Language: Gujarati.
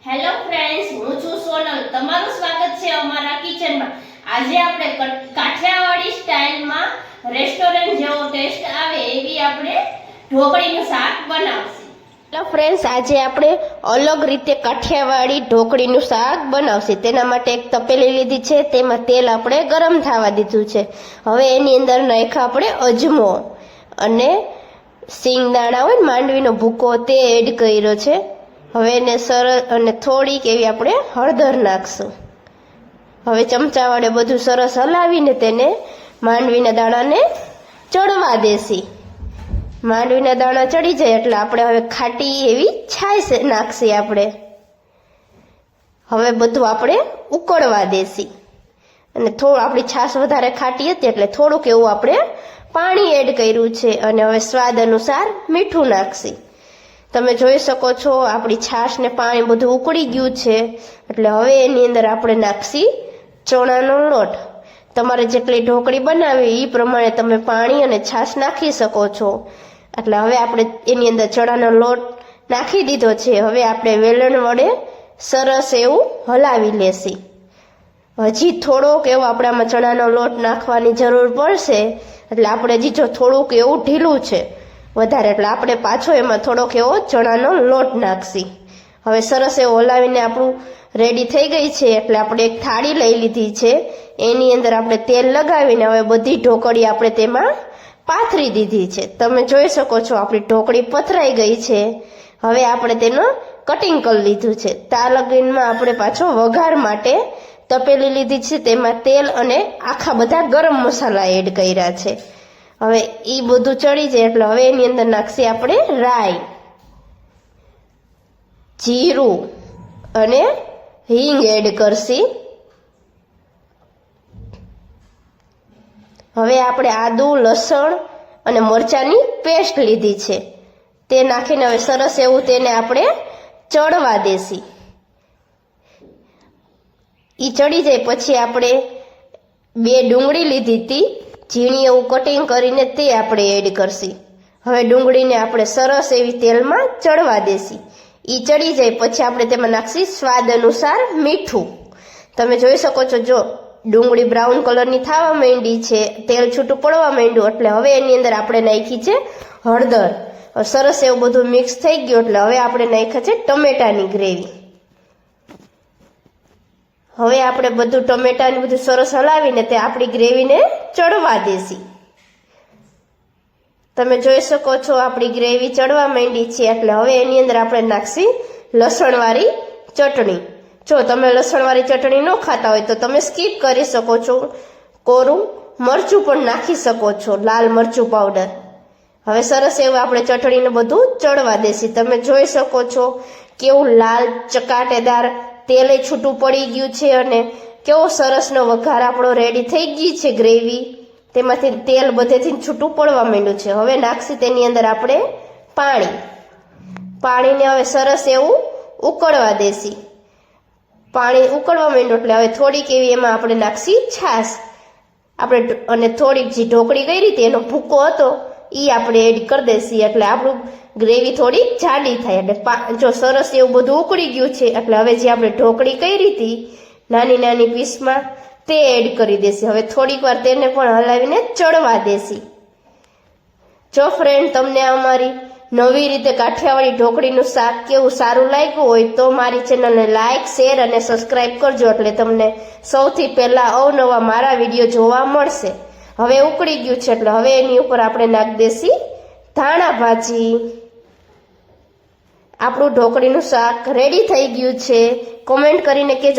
હેલો ફ્રેન્ડ્સ, હું છું સોનલ. તમારું સ્વાગત છે અમારા કિચનમાં. આજે આપણે કાઠિયાવાડી સ્ટાઇલમાં રેસ્ટોરન્ટ જેવો ટેસ્ટ આવે એવી આપણે ઢોકળીનું શાક બનાવશું. હેલો ફ્રેન્ડ્સ, આજે આપણે અલગ રીતે કાઠિયાવાડી ઢોકળીનું શાક બનાવશે. તેના માટે એક તપેલી લીધી છે, તેમાં તેલ આપણે ગરમ થવા દીધું છે. હવે એની અંદર નાખ્યા આપણે અજમો અને સિંગદાણા હોય ને માંડવીનો ભૂકો તે એડ કર્યો છે. હવે એને સરસ અને થોડીક એવી આપણે હળદર નાખશું. હવે ચમચા વડે બધું સરસ હલાવીને તેને માંડવીના દાણાને ચડવા દેશી. માંડવીના દાણા ચડી જાય એટલે આપણે હવે ખાટી એવી છાશ નાખશી. આપણે હવે બધું આપણે ઉકળવા દેશી અને થોડું આપણી છાશ વધારે ખાટી હતી એટલે થોડુંક એવું આપણે પાણી એડ કર્યું છે અને હવે સ્વાદ અનુસાર મીઠું નાખશી. તમે જોઈ શકો છો આપણી છાશ ને પાણી બધું ઉકળી ગયું છે એટલે હવે એની અંદર આપણે નાખશી ચણાનો લોટ. તમારે જેટલી ઢોકળી બનાવી એ પ્રમાણે તમે પાણી અને છાશ નાખી શકો છો. એટલે હવે આપણે એની અંદર ચણાનો લોટ નાખી દીધો છે. હવે આપણે વેલણ વડે સરસ એવું હલાવી લેશી. હજી થોડોક એવો આપણે આમાં ચણાનો લોટ નાખવાની જરૂર પડશે. એટલે આપણે હજી જો થોડુંક એવું ઢીલું છે વધારે એટલે આપણે પાછો એમાં થોડોક એવો ચણાનો લોટ નાખશી. હવે સરસ એવું હલાવીને આપણું રેડી થઈ ગઈ છે. એટલે આપણે એક થાળી લઈ લીધી છે, એની અંદર આપણે તેલ લગાવીને હવે બધી ઢોકળી આપણે તેમાં પાથરી દીધી છે. તમે જોઈ શકો છો આપણી ઢોકળી પથરાઈ ગઈ છે. હવે આપણે તેનું કટિંગ કરી લીધું છે. લગીનમાં આપણે પાછો વઘાર માટે તપેલી લીધી છે, તેમાં તેલ અને આખા બધા ગરમ મસાલા એડ કર્યા છે. હવે એ બધું ચડી જાય એટલે હવે એની અંદર નાખશી આપણે રાઈ, જીરું અને હિંગ એડ કરશી. હવે આપણે આદુ, લસણ અને મરચાંની પેસ્ટ લીધી છે, તે નાખીને હવે સરસ એવું તેને આપણે ચડવા દેશી. એ ચડી જાય પછી આપણે 2 ડુંગળી લીધી હતી, ઝીણી એવું કટિંગ કરીને તે આપણે એડ કરશી. હવે ડુંગળીને આપણે સરસ એવી તેલમાં ચડવા દેશી. એ ચડી જાય પછી આપણે તેમાં નાખશી સ્વાદ અનુસાર મીઠું. તમે જોઈ શકો છો જો ડુંગળી બ્રાઉન કલરની થવા માંડી છે, તેલ છૂટું પડવા માંડ્યું એટલે હવે એની અંદર આપણે નાખી છે હળદર. સરસ એવું બધું મિક્સ થઈ ગયું એટલે હવે આપણે નાખ્યા છે ટમેટાની ગ્રેવી. હવે આપણે બધું ટમેટાને બધું સરસ હલાવીને તે આપણી ગ્રેવીને ચડવા દેશી. તમે જોઈ શકો છો આપણી ગ્રેવી ચડવા માંડી છે એટલે હવે એની અંદર આપણે નાખશી લસણવાળી ચટણી. જો તમે લસણવાળી ચટણી ન ખાતા હોય તો તમે સ્કીપ કરી શકો છો. કોરું મરચું પણ નાખી શકો છો, લાલ મરચું પાવડર. હવે સરસ એવું આપણે ચટણીને બધું ચડવા દેશી. તમે જોઈ શકો છો કેવું લાલ ચકાટેદાર તેલે છૂટું પડી ગયું છે અને કેવો સરસનો વઘાર આપણો રેડી થઈ ગઈ છે. ગ્રેવી તેમાંથી તેલ બધેથી છૂટું પડવા માંડ્યું છે. હવે નાખશી તેની અંદર આપણે પાણીને હવે સરસ એવું ઉકળવા દેશી. પાણી ઉકળવા માંડ્યું એટલે હવે થોડીક એવી એમાં આપણે નાખશી છાશ. આપણે અને થોડીક જે ઢોકળી કરી હતી એનો ભૂકો હતો એ આપણે એડ કરી દેશી. એટલે આપણું ગ્રેવી થોડીક જાડી થાય. એટલે જો સરસ એવું બધું ઉકળી ગયું છે એટલે હવે જે આપણે ઢોકળી કરી હતી નાની નાની પીસમાં તે એડ કરી દેશી. હવે થોડીક વાર તેને પણ હલાવીને ચડવા દેશી. જો ફ્રેન્ડ તમને અમારી નવી રીતે કાઠિયાવાડી ઢોકળીનું શાક કેવું સારું લાગ્યું હોય તો મારી ચેનલને લાઇક, શેર અને સબસ્ક્રાઈબ કરજો એટલે તમને સૌથી પહેલાં અવનવા મારા વિડીયો જોવા મળશે. હવે ઉકળી ગયું છે એટલે હવે એની ઉપર આપણે નાખી દેશી ધાણા ભાજી. આપણું ઢોકળીનું શાક રેડી થઈ ગયું છે. કોમેન્ટ કરીને કહેજો